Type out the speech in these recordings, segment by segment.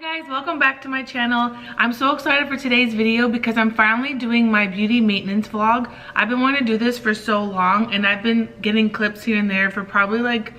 Guys, welcome back to my channel. I'm so excited for today's video because I'm finally doing my beauty maintenance vlog. I've been wanting to do this for so long and I've been getting clips here and there for probably like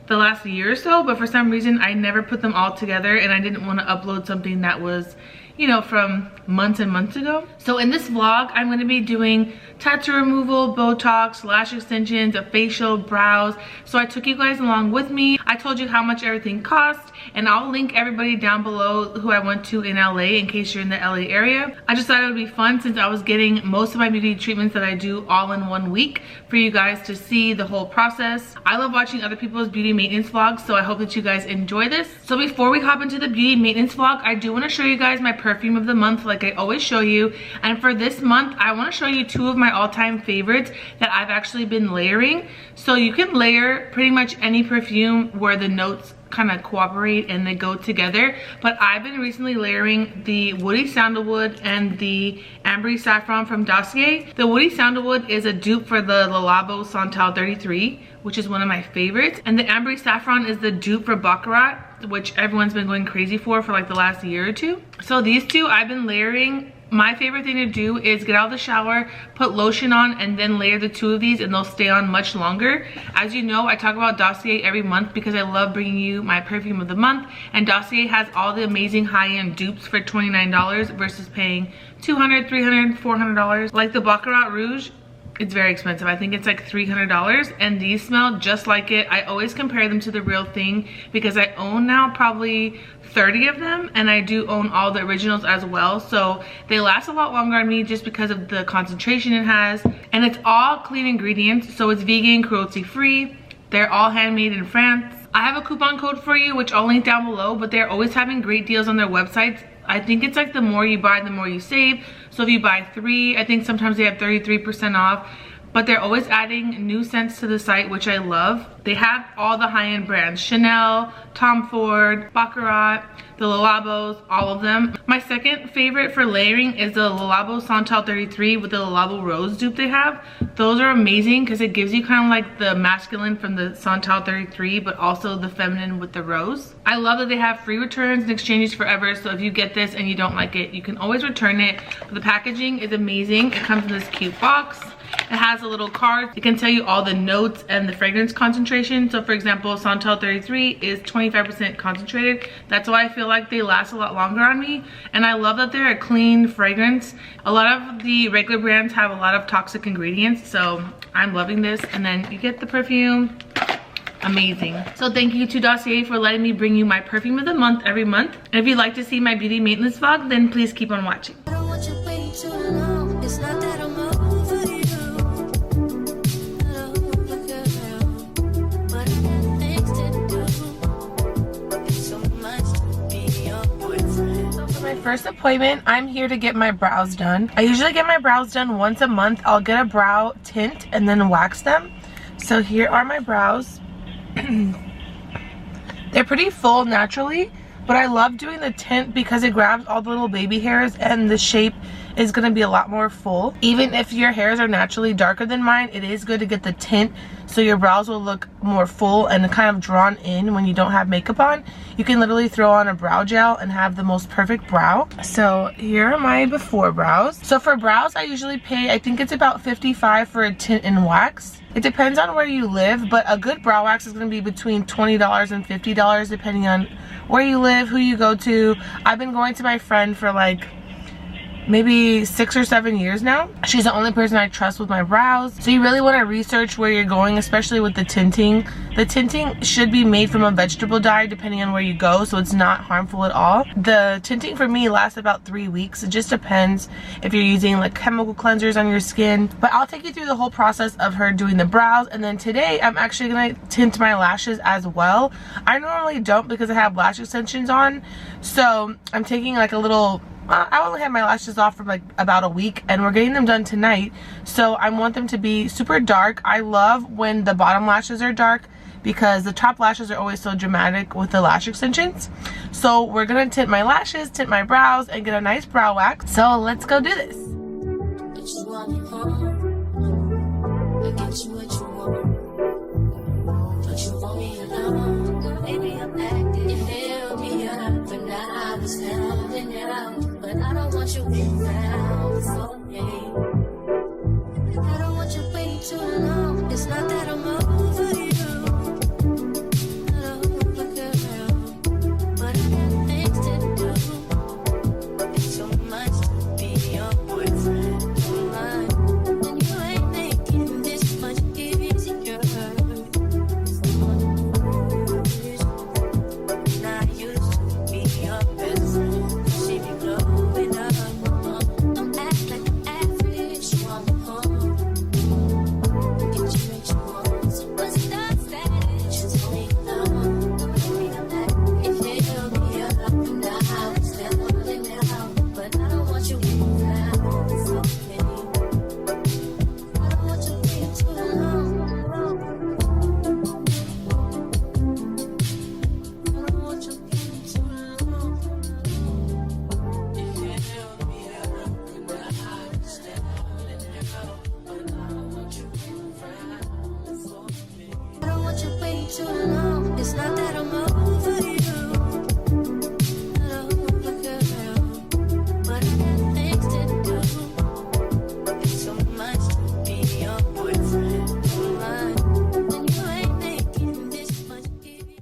the last year or so, but for some reason I never put them all together and I didn't want to upload something that was, you know, from months and months ago. So in this vlog, I'm going to be doing tattoo removal, Botox, lash extensions, a facial, brows. So I took you guys along with me. I told you how much everything cost, and I'll link everybody down below who I went to in LA in case you're in the LA area. I just thought it would be fun since I was getting most of my beauty treatments that I do all in 1 week for you guys to see the whole process. I love watching other people's beauty maintenance vlogs, so I hope that you guys enjoy this. So before we hop into the beauty maintenance vlog, I do want to show you guys my perfume of the month like I always show you. And for this month, I want to show you 2 of my all-time favorites that I've actually been layering. So you can layer pretty much any perfume where the notes kind of cooperate and they go together, but I've been recently layering the Woody Sandalwood and the Ambery Saffron from Dossier. The Woody Sandalwood is a dupe for the Le Labo Santal 33, which is one of my favorites, and the Ambery Saffron is the dupe for Baccarat, which everyone's been going crazy for like the last year or 2. So these 2 I've been layering. My favorite thing to do is get out of the shower, put lotion on, and then layer the 2 of these, and they'll stay on much longer. As you know, I talk about Dossier every month because I love bringing you my perfume of the month, and Dossier has all the amazing high-end dupes for $29 versus paying $200, $300, $400. Like the Baccarat Rouge, it's very expensive. I think it's like $300, and these smell just like it. I always compare them to the real thing because I own now probably 30 of them, and I do own all the originals as well, so they last a lot longer on me just because of the concentration it has. And it's all clean ingredients, so it's vegan, cruelty free. They're all handmade in France. I have a coupon code for you, which I'll link down below, but they're always having great deals on their websites. I think it's like the more you buy, the more you save. So if you buy 3, I think sometimes they have 33% off. But they're always adding new scents to the site, which I love. They have all the high-end brands: Chanel, Tom Ford, Baccarat, the Le Labos, all of them. My second favorite for layering is the Le Labo Santal 33 with the Le Labo Rose dupe they have. Those are amazing because it gives you kind of like the masculine from the Santal 33, but also the feminine with the rose. I love that they have free returns and exchanges forever, so if you get this and you don't like it, you can always return it. The packaging is amazing. It comes in this cute box. It has a little card. It can tell you all the notes and the fragrance concentration. So for example, Santal 33 is 25% concentrated. That's why I feel like they last a lot longer on me. And I love that they're a clean fragrance. A lot of the regular brands have a lot of toxic ingredients, so I'm loving this. And then you get the perfume. Amazing. So thank you to Dossier for letting me bring you my perfume of the month every month. And if you'd like to see my beauty maintenance vlog, then please keep on watching. I don't want you waiting too long. It's not that I'm over you. First appointment, I'm here to get my brows done. I usually get my brows done once a month. I'll get a brow tint and then wax them. So here are my brows. They're pretty full naturally, but I love doing the tint because it grabs all the little baby hairs and the shape is going to be a lot more full. Even if your hairs are naturally darker than mine, it is good to get the tint so your brows will look more full and kind of drawn in when you don't have makeup on. You can literally throw on a brow gel and have the most perfect brow. So here are my before brows. So for brows, I usually pay, I think it's about $55 for a tint and wax. It depends on where you live, but a good brow wax is going to be between $20 and $50 depending on where you live, who you go to. I've been going to my friend for like maybe 6 or 7 years now. She's the only person I trust with my brows. So you really want to research where you're going, especially with the tinting. The tinting should be made from a vegetable dye depending on where you go, so it's not harmful at all. The tinting for me lasts about 3 weeks. It just depends if you're using like chemical cleansers on your skin. But I'll take you through the whole process of her doing the brows, and then today I'm actually gonna tint my lashes as well. I normally don't because I have lash extensions on, so I'm taking like a little, I only had my lashes off for like about a week, and we're getting them done tonight, so I want them to be super dark. I love when the bottom lashes are dark because the top lashes are always so dramatic with the lash extensions. So we're gonna tint my lashes, tint my brows, and get a nice brow wax. So let's go do this. Baby, I'm acting, you feel me up, but now was telling you, but I don't want you around for me. I don't want you waiting too long. It's not that I'm over you. I don't look around, but I got things to do. It's so much to be your boyfriend of mine, and you ain't making this much easier. Now I used to be your best friend. See me glowing up. Don't act like the average woman. Get you what you want. What's the status? Just let me know. If you heal me up now, still holding it out. But I don't want you around for me. I don't want you waiting too long. I don't want you waiting too long. If you heal me up now, still holding it out. But I don't want you around for me. I don't want you waiting too long. It's not that I'm over you. I don't look around, but I got things to do. It's so much to be your boyfriend of mine, and you ain't making this much easier.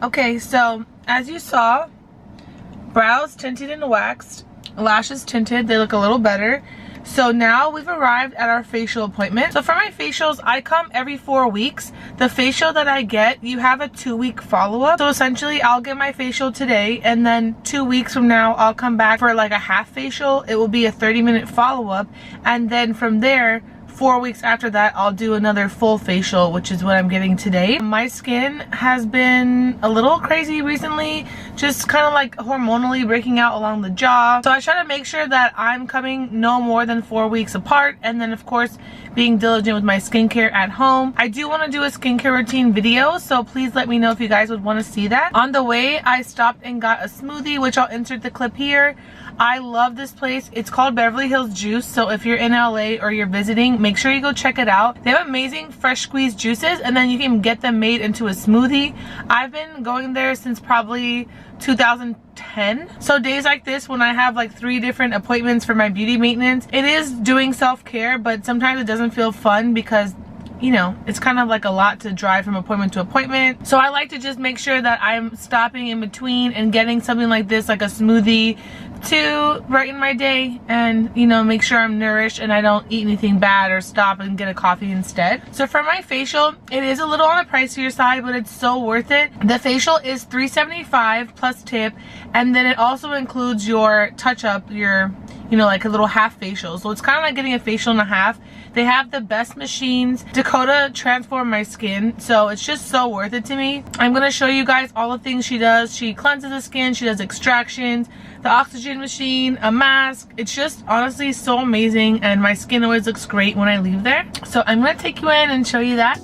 Okay, so as you saw, brows tinted and waxed, lashes tinted, they look a little better. So now we've arrived at our facial appointment. So for my facials, I come every 4 weeks. The facial that I get, you have a 2-week follow-up. So essentially, I'll get my facial today, and then 2 weeks from now, I'll come back for like a half facial. It will be a 30-minute follow-up, and then from there, 4 weeks after that, I'll do another full facial, which is what I'm getting today. My skin has been a little crazy recently, just kind of like hormonally breaking out along the jaw. So I try to make sure that I'm coming no more than 4 weeks apart, and then of course being diligent with my skincare at home. I do want to do a skincare routine video, so please let me know if you guys would want to see that. On the way, I stopped and got a smoothie, which I'll insert the clip here. I love this place. It's called Beverly Hills Juice, so if you're in LA or you're visiting, make sure you go check it out. They have amazing fresh squeezed juices, and then you can get them made into a smoothie. I've been going there since probably 2010. So days like this, when I have like 3 different appointments for my beauty maintenance, it is doing self-care, but sometimes it doesn't feel fun because, you know, it's kind of like a lot to drive from appointment to appointment. So I like to just make sure that I'm stopping in between and getting something like this, like a smoothie, to brighten my day and, you know, make sure I'm nourished and I don't eat anything bad or stop and get a coffee instead. So for my facial, it is a little on the pricier side, but it's so worth it. The facial is $375 plus tip, and then it also includes your touch-up, your, you know, like a little half facial. So it's kind of like getting a facial and a half. They have the best machines. Dakota transformed my skin, so it's just so worth it to me. I'm gonna show you guys all the things she does. She cleanses the skin, she does extractions, the oxygen machine, a mask. It's just honestly so amazing, and my skin always looks great when I leave there. So I'm gonna take you in and show you that.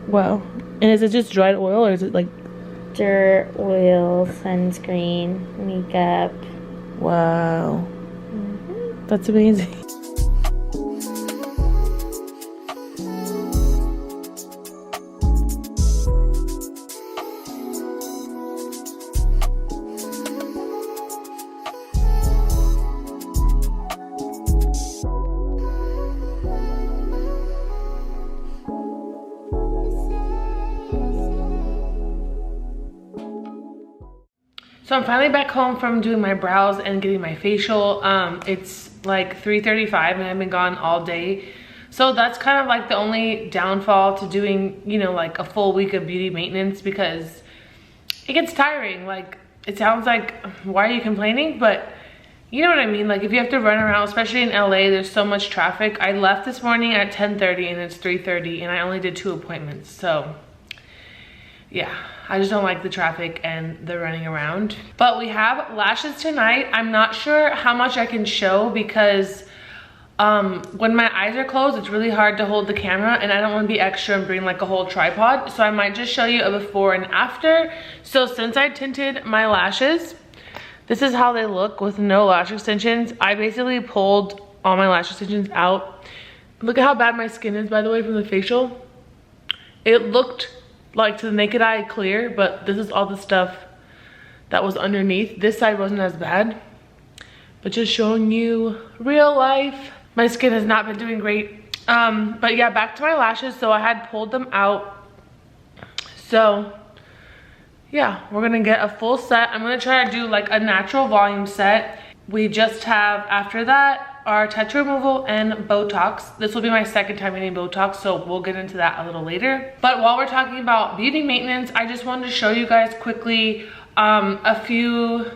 Wow. And is it just dried oil or is it like Dirt, oil, sunscreen, makeup. wow. That's amazing. So I'm finally back home from doing my brows and getting my facial. It's like 3:35 and I've been gone all day. So that's kind of like the only downfall to doing, you know, like a full week of beauty maintenance, because it gets tiring. Like, it sounds like, why are you complaining? But you know what I mean? Like, if you have to run around, especially in LA, there's so much traffic. I left this morning at 10:30 and it's 3:30 and I only did 2 appointments. So yeah, I just don't like the traffic and the running around. But we have lashes tonight. I'm not sure how much I can show because when my eyes are closed, it's really hard to hold the camera and I don't want to be extra and bring like a whole tripod. So I might just show you a before and after. So since I tinted my lashes, this is how they look with no lash extensions. I basically pulled all my lash extensions out. Look at how bad my skin is, by the way, from the facial. It looked like to the naked eye clear, but this is all the stuff that was underneath. This side wasn't as bad, but just showing you real life. My skin has not been doing great. But yeah, back to my lashes. So I had pulled them out. So yeah, we're gonna get a full set. I'm gonna try to do like a natural volume set. We just have, after that, our tattoo removal and Botox. This will be my second time getting Botox, so we'll get into that a little later. But while we're talking about beauty maintenance, I just wanted to show you guys quickly a few,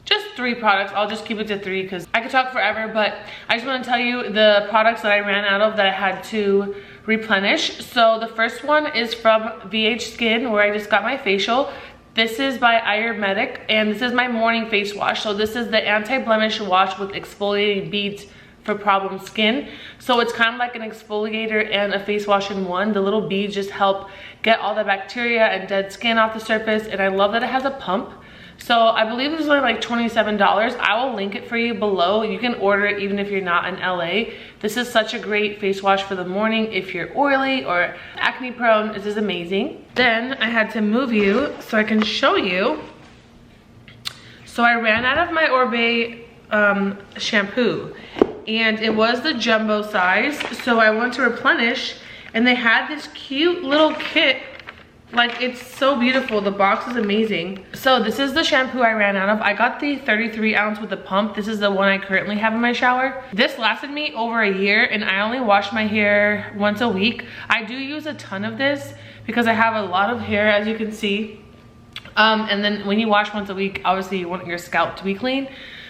just 3 products. I'll just keep it to 3 because I could talk forever, but I just want to tell you the products that I ran out of that I had to replenish. So the first one is from VH Skin, where I just got my facial. This is by Ayurvedic, and this is my morning face wash. So this is the anti-blemish wash with exfoliating beads for problem skin. So it's kind of like an exfoliator and a face wash in one. The little beads just help get all the bacteria and dead skin off the surface, and I love that it has a pump. So I believe this is only like $27. I will link it for you below. You can order it even if you're not in LA. This is such a great face wash for the morning if you're oily or acne prone. This is amazing. Then I had to move you so I can show you. So I ran out of my Orbe shampoo, and it was the jumbo size. So I went to replenish, and they had this cute little kit. Like, it's so beautiful. The box is amazing. So this is the shampoo I ran out of. I got the 33 ounce with the pump. This is the one I currently have in my shower. This lasted me over a year, and I only wash my hair once a week. I do use a ton of this because I have a lot of hair, as you can see. And then when you wash once a week, obviously you want your scalp to be clean.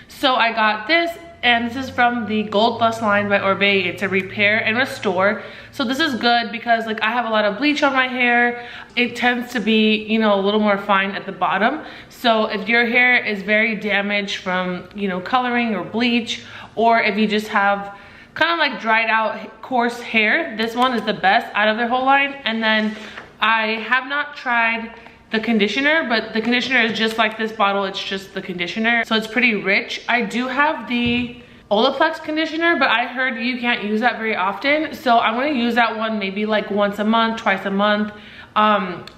So I got this, and this is from the Gold Plus line by Orbe. It's a repair and restore. So this is good because, like, I have a lot of bleach on my hair. It tends to be, you know, a little more fine at the bottom. So if your hair is very damaged from, you know, coloring or bleach, or if you just have kind of like dried out coarse hair, this one is the best out of their whole line. And then I have not tried the conditioner, but the conditioner is just like this bottle. It's just the conditioner, so it's pretty rich. I do have the Olaplex conditioner, but I heard you can't use that very often, so I'm going to use that one maybe like once a month, twice a month,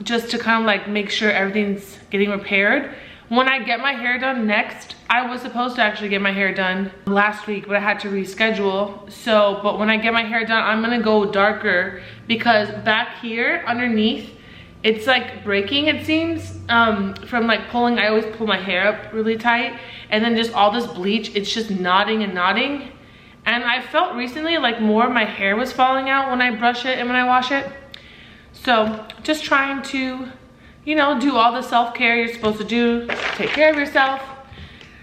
just to kind of like make sure everything's getting repaired. When I get my hair done next, I was supposed to actually get my hair done last week, but I had to reschedule. So, but when I get my hair done, I'm gonna go darker because back here underneath, it's like breaking, it seems, from like pulling. I always pull my hair up really tight, and then just all this bleach, it's just knotting and knotting. And I felt recently like more of my hair was falling out when I brush it and when I wash it. So just trying to, you know, do all the self-care you're supposed to do, take care of yourself.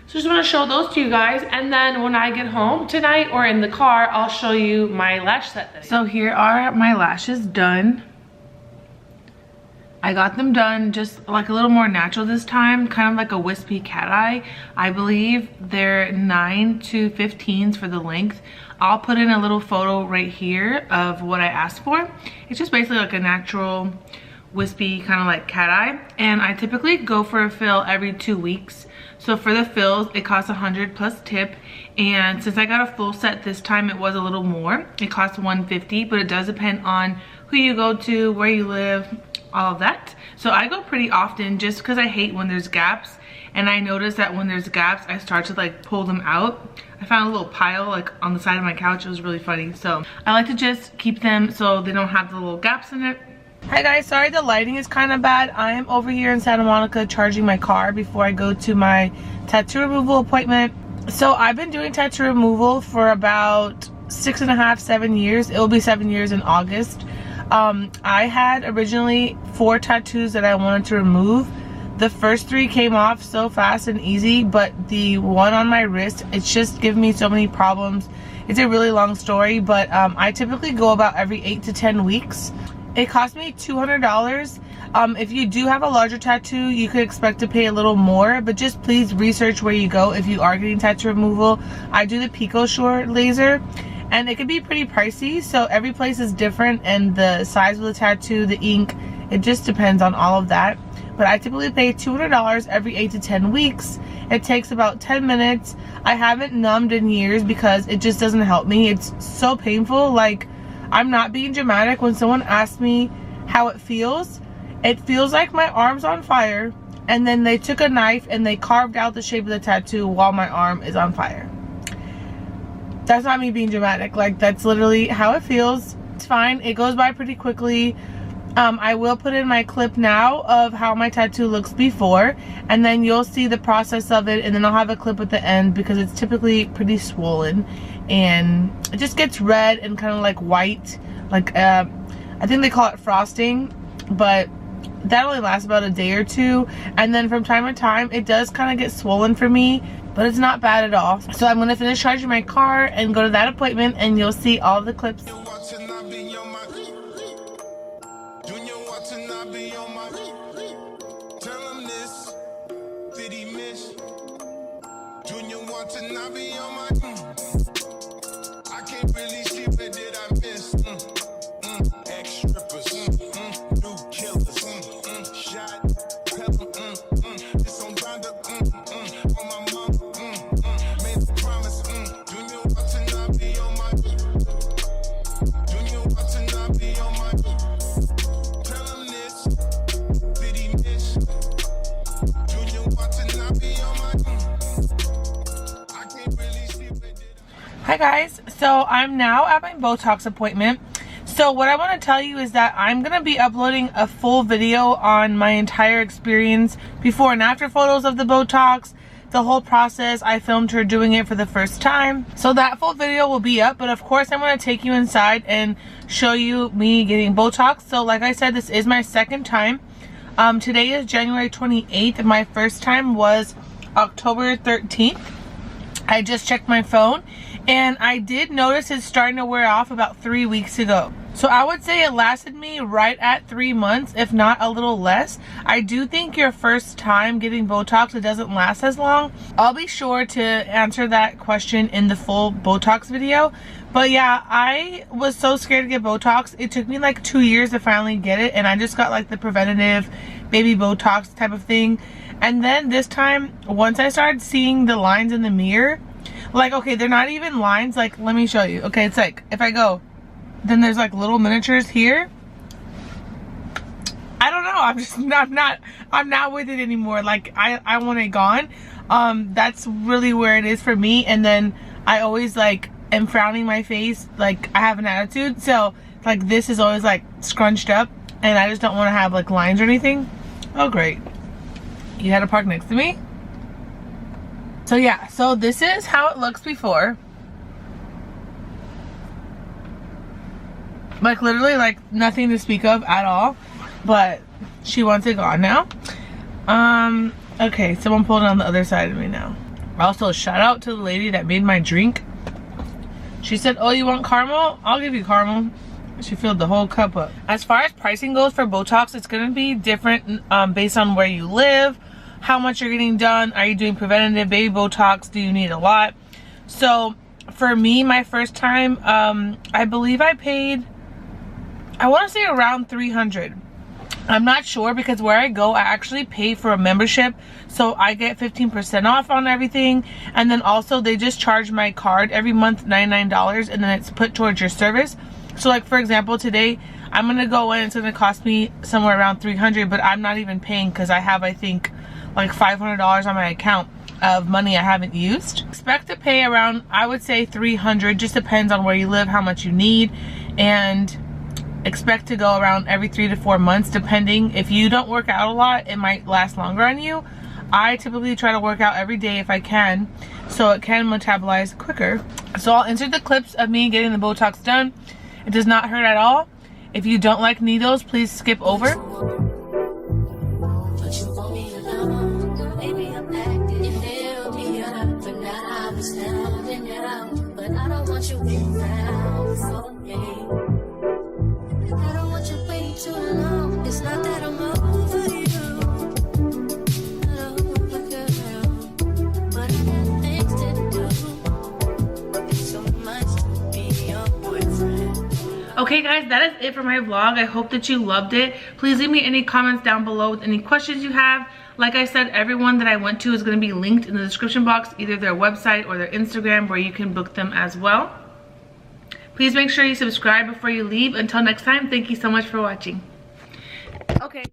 So just want to show those to you guys, and then when I get home tonight or in the car, I'll show you my lash set. So here are my lashes done. I got them done just like a little more natural this time, kind of like a wispy cat eye. I believe they're 9 to 15s for the length. I'll put in a little photo right here of what I asked for. It's just basically like a natural wispy kind of like cat eye, and I typically go for a fill every 2 weeks. So for the fills, it costs 100 plus tip, and since I got a full set this time, it was a little more. It costs 150, but it does depend on who you go to, where you live, all of that. So I go pretty often just because I hate when there's gaps, and I notice that when there's gaps, I start to like pull them out. I found a little pile like on the side of my couch. It was really funny. So I like to just keep them so they don't have the little gaps in it. Hi guys, sorry the lighting is kind of bad. I am over here in Santa Monica charging my car before I go to my tattoo removal appointment. So I've been doing tattoo removal for about 6.5, 7 years. It will be 7 years in August. I had originally 4 tattoos that I wanted to remove. The first 3 came off so fast and easy, but the one on my wrist, it's just given me so many problems. It's a really long story, but I typically go about every 8 to 10 weeks. It cost me $200. If you do have a larger tattoo, you could expect to pay a little more, but just please research where you go if you are getting tattoo removal. I do the Pico Shore laser, and it can be pretty pricey, so every place is different, and the size of the tattoo, the ink, it just depends on all of that. But I typically pay $200 every 8 to 10 weeks. It takes about 10 minutes. I haven't numbed in years because it just doesn't help me. It's so painful. Like, I'm not being dramatic. When someone asks me how it feels like my arm's on fire, and then they took a knife and they carved out the shape of the tattoo while my arm is on fire. That's not me being dramatic. Like, that's literally how it feels. It's fine. It goes by pretty quickly. I will put in my clip now of how my tattoo looks before, and then you'll see the process of it, and then I'll have a clip at the end because it's typically pretty swollen, and it just gets red and kind of like white, like I think they call it frosting, but that only lasts about a day or two, and then from time to time it does kind of get swollen for me, but it's not bad at all. So I'm going to finish charging my car and go to that appointment, and you'll see all the clips. Hi guys, so I'm now at my Botox appointment. So what I want to tell you is that I'm going to be uploading a full video on my entire experience, before and after photos of the Botox, the whole process. I filmed her doing it for the first time. So that full video will be up, but of course I'm going to take you inside and show you me getting Botox. So like I said, this is my second time. Today is January 28th. My first time was October 13th. I just checked my phone, and I did notice it's starting to wear off about 3 weeks ago. So I would say it lasted me right at 3 months, if not a little less. I do think your first time getting Botox, it doesn't last as long. I'll be sure to answer that question in the full Botox video. But yeah, I was so scared to get Botox. It took me like 2 years to finally get it, and I just got like the preventative baby Botox type of thing. And then this time, once I started seeing the lines in the mirror, like, okay, they're not even lines. Like, let me show you. Okay, it's like, if I go, then there's like little miniatures here. I don't know. I'm not with it anymore. Like, I want it gone. That's really where it is for me. And then I always like am frowning my face. Like, I have an attitude. So like this is always like scrunched up, and I just don't want to have like lines or anything. Oh, great. You had to park next to me. So yeah, so this is how it looks before. Like literally like nothing to speak of at all, but she wants it gone now. Okay, someone pulled it on the other side of me now. Also, shout out to the lady that made my drink. She said, oh, you want caramel? I'll give you caramel. She filled the whole cup up. As far as pricing goes for Botox, it's going to be different based on where you live, how much you're getting done. Are you doing preventative baby Botox? Do you need a lot? So for me, my first time, I believe I paid, I want to say around $300. I'm not sure because where I go, I actually pay for a membership. So I get 15% off on everything. And then also they just charge my card every month, $99, and then it's put towards your service. So like for example, today I'm going to go in, it's going to cost me somewhere around $300, but I'm not even paying because I have, I think, like $500 on my account of money I haven't used. Expect to pay around, I would say $300, just depends on where you live, how much you need, and expect to go around every 3 to 4 months depending. If you don't work out a lot, it might last longer on you. I typically try to work out every day if I can, so it can metabolize quicker. So I'll insert the clips of me getting the Botox done. It does not hurt at all. If you don't like needles, please skip over. But you want me alone. Maybe I'm acting. You filled me up, but now I'm standing out. But I don't want you around for me. I don't want you waiting too long. It's not that I'm over you. Hello, girl. But I got things to do. It's so much to be your boyfriend. Okay guys, that is it for my vlog. I hope that you loved it. Please leave me any comments down below with any questions you have. Like I said, everyone that I went to is going to be linked in the description box, either their website or their Instagram, where you can book them as well. Please make sure you subscribe before you leave. Until next time, thank you so much for watching. Okay.